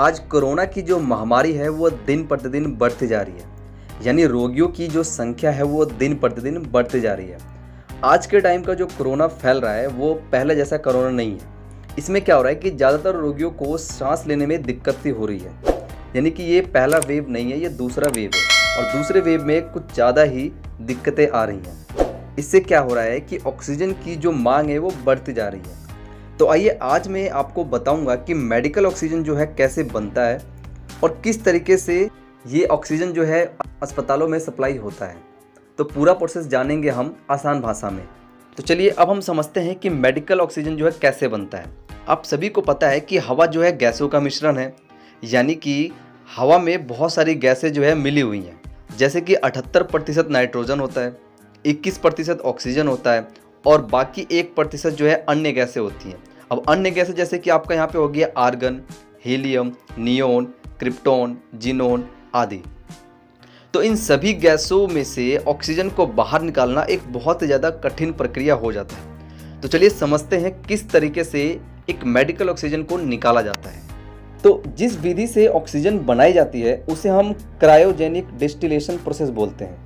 आज कोरोना की जो महामारी है वो दिन प्रतिदिन बढ़ती जा रही है, यानी रोगियों की जो संख्या है वो दिन प्रतिदिन बढ़ती जा रही है। आज के टाइम का जो कोरोना फैल रहा है वो पहले जैसा कोरोना नहीं है। इसमें क्या हो रहा है कि ज़्यादातर रोगियों को सांस लेने में दिक्कत सी हो रही है, यानी कि ये पहला वेव नहीं है, ये दूसरा वेव है और दूसरे वेव में कुछ ज़्यादा ही दिक्कतें आ रही हैं। इससे क्या हो रहा है कि ऑक्सीजन की जो मांग है वो बढ़ती जा रही है। तो आइए आज मैं आपको बताऊंगा कि मेडिकल ऑक्सीजन जो है कैसे बनता है और किस तरीके से ये ऑक्सीजन जो है अस्पतालों में सप्लाई होता है। तो पूरा प्रोसेस जानेंगे हम आसान भाषा में। तो चलिए अब हम समझते हैं कि मेडिकल ऑक्सीजन जो है कैसे बनता है। आप सभी को पता है कि हवा जो है गैसों का मिश्रण है, यानी कि हवा में बहुत सारी गैसें जो है मिली हुई हैं। जैसे कि 78% नाइट्रोजन होता है, 21% ऑक्सीजन होता है और बाकी 1% जो है अन्य गैसें होती हैं। अब अन्य गैसें जैसे कि आपका यहाँ पे हो गया argon, helium, neon, krypton, xenon आदि। तो इन सभी गैसों में से ऑक्सीजन को बाहर निकालना एक बहुत ही ज़्यादा कठिन प्रक्रिया हो जाता है। तो चलिए समझते हैं किस तरीके से एक मेडिकल ऑक्सीजन को निकाला जाता है। तो जिस विधि से ऑक्सीजन बनाई जाती है उसे हम क्रायोजेनिक डिस्टिलेशन प्रोसेस बोलते हैं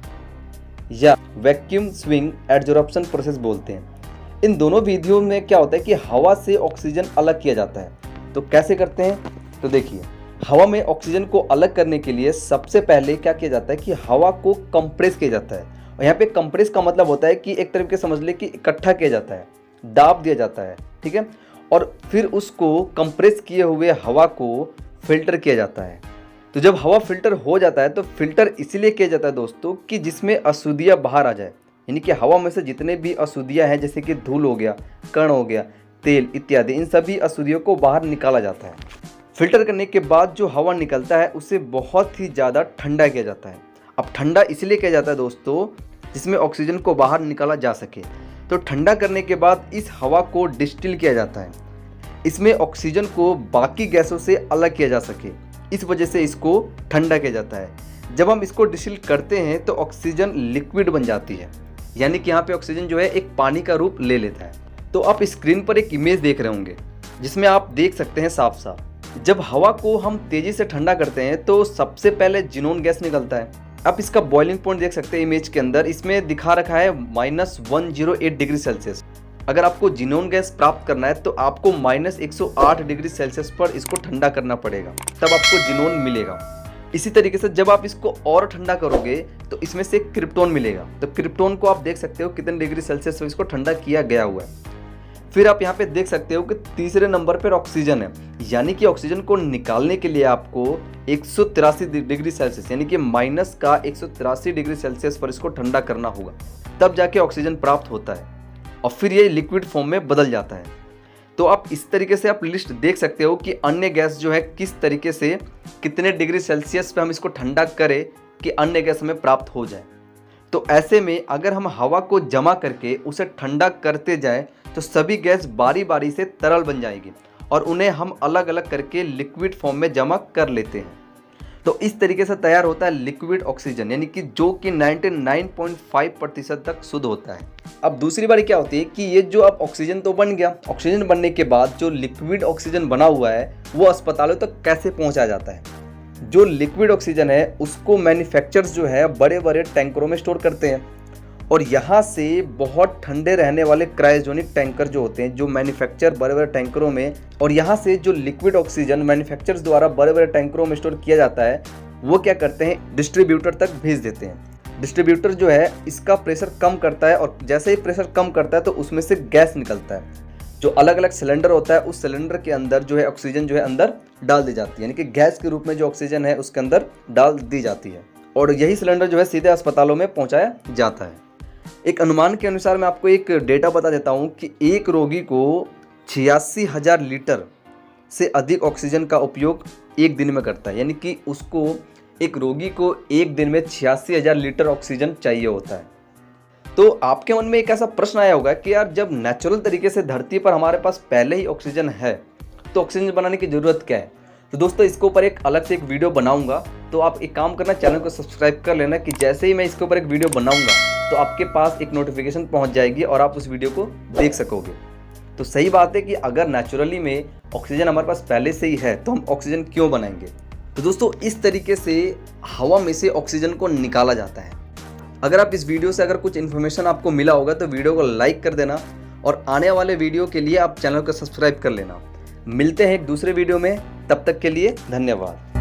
या वैक्यूम स्विंग एडजॉर्प्शन प्रोसेस बोलते हैं। इन दोनों विधियों में क्या होता है कि हवा से ऑक्सीजन अलग किया जाता है। तो कैसे करते हैं, तो देखिए, हवा में ऑक्सीजन को अलग करने के लिए सबसे पहले क्या किया जाता है कि हवा को कंप्रेस किया जाता है। और यहाँ पे कंप्रेस का मतलब होता है कि एक तरीके से समझ ले कि इकट्ठा किया जाता है, दाब दिया जाता है, ठीक है। और फिर उसको कंप्रेस किए हुए हवा को फिल्टर किया जाता है। तो जब हवा फिल्टर हो जाता है तो फिल्टर इसलिए किया जाता है दोस्तों कि जिसमें अशुद्धियाँ बाहर आ जाए, यानी कि हवा में से जितने भी अशुद्धियाँ हैं जैसे कि धूल हो गया, कण हो गया, तेल इत्यादि, इन सभी अशुद्धियों को बाहर निकाला जाता है। फिल्टर करने के बाद जो हवा निकलता है उसे बहुत ही ज़्यादा ठंडा किया जाता है। अब ठंडा इसलिए किया जाता है दोस्तों जिसमें ऑक्सीजन को बाहर निकाला जा सके। तो ठंडा करने के बाद इस हवा को डिस्टिल किया जाता है, इसमें ऑक्सीजन को बाकी गैसों से अलग किया जा सके, इस वजह से इसको ठंडा किया जाता है। जब हम इसको डिस्टिल करते हैं तो ऑक्सीजन लिक्विड बन जाती है, यानी कि यहाँ पे ऑक्सीजन जो है एक पानी का रूप ले लेता है। तो आप स्क्रीन पर एक इमेज देख रहे होंगे जिसमें आप देख सकते हैं साफ साफ, जब हवा को हम तेजी से ठंडा करते हैं तो सबसे पहले जिनोन गैस निकलता है। आप इसका बॉइलिंग पॉइंट देख सकते हैं इमेज के अंदर, इसमें दिखा रखा है -108 डिग्री सेल्सियस। अगर आपको जिनोन गैस प्राप्त करना है तो आपको -108 डिग्री सेल्सियस पर इसको ठंडा करना पड़ेगा, तब आपको जिनोन मिलेगा। इसी तरीके से जब आप इसको और ठंडा करोगे तो इसमें से क्रिप्टॉन मिलेगा। तो क्रिप्टॉन को आप देख सकते हो कितने डिग्री सेल्सियस पर इसको ठंडा किया गया हुआ है। फिर आप यहाँ पे देख सकते हो कि तीसरे नंबर पर ऑक्सीजन है, यानी कि ऑक्सीजन को निकालने के लिए आपको 183 डिग्री सेल्सियस, यानी कि -183 डिग्री सेल्सियस पर इसको ठंडा करना होगा, तब जाके ऑक्सीजन प्राप्त होता है और फिर ये लिक्विड फॉर्म में बदल जाता है। तो आप इस तरीके से आप लिस्ट देख सकते हो कि अन्य गैस जो है किस तरीके से कितने डिग्री सेल्सियस पे हम इसको ठंडा करें कि अन्य गैस हमें प्राप्त हो जाए। तो ऐसे में अगर हम हवा को जमा करके उसे ठंडा करते जाएं तो सभी गैस बारी बारी से तरल बन जाएगी और उन्हें हम अलग अलग करके लिक्विड फॉर्म में जमा कर लेते हैं। तो इस तरीके से तैयार होता है लिक्विड ऑक्सीजन, यानी कि जो कि 99.5% तक शुद्ध होता है। अब दूसरी बारी क्या होती है कि ये जो अब ऑक्सीजन तो बन गया, ऑक्सीजन बनने के बाद जो लिक्विड ऑक्सीजन बना हुआ है वो अस्पतालों तक कैसे पहुंचाया जाता है। जो लिक्विड ऑक्सीजन है उसको मैन्युफैक्चरर्स जो है बड़े बड़े टैंकरों में स्टोर करते हैं और यहाँ से बहुत ठंडे रहने वाले क्रायोजेनिक टैंकर जो होते हैं जो मैन्युफैक्चर बड़े बड़े टैंकरों में, और यहाँ से जो लिक्विड ऑक्सीजन मैन्युफैक्चरर्स द्वारा बड़े बड़े टैंकरों में स्टोर किया जाता है वो क्या करते हैं, डिस्ट्रीब्यूटर तक भेज देते हैं। डिस्ट्रीब्यूटर जो है इसका प्रेशर कम करता है और जैसे ही प्रेशर कम करता है तो उसमें से गैस निकलता है। जो अलग अलग सिलेंडर होता है उस सिलेंडर के अंदर जो है ऑक्सीजन जो है अंदर डाल दी जाती है, यानी कि गैस के रूप में जो ऑक्सीजन है उसके अंदर डाल दी जाती है और यही सिलेंडर जो है सीधे अस्पतालों में पहुंचाया जाता है। एक अनुमान के अनुसार मैं आपको एक डेटा बता देता हूं कि एक रोगी को 86,000 लीटर से अधिक ऑक्सीजन का उपयोग एक दिन में करता है, यानी कि उसको एक रोगी को एक दिन में 86,000 लीटर ऑक्सीजन चाहिए होता है। तो आपके मन में एक ऐसा प्रश्न आया होगा कि यार जब नेचुरल तरीके से धरती पर हमारे पास पहले ही ऑक्सीजन है तो ऑक्सीजन बनाने की ज़रूरत क्या है। तो दोस्तों इसके ऊपर एक अलग से एक वीडियो बनाऊंगा, तो आप एक काम करना, चैनल को सब्सक्राइब कर लेना कि जैसे ही मैं इसके ऊपर एक वीडियो बनाऊंगा तो आपके पास एक नोटिफिकेशन पहुंच जाएगी और आप उस वीडियो को देख सकोगे। तो सही बात है कि अगर नेचुरली में ऑक्सीजन हमारे पास पहले से ही है तो हम ऑक्सीजन क्यों बनाएंगे। तो दोस्तों इस तरीके से हवा में से ऑक्सीजन को निकाला जाता है। अगर आप इस वीडियो से अगर कुछ इन्फॉर्मेशन आपको मिला होगा तो वीडियो को लाइक कर देना और आने वाले वीडियो के लिए आप चैनल को सब्सक्राइब कर लेना। मिलते हैं एक दूसरे वीडियो में, तब तक के लिए धन्यवाद।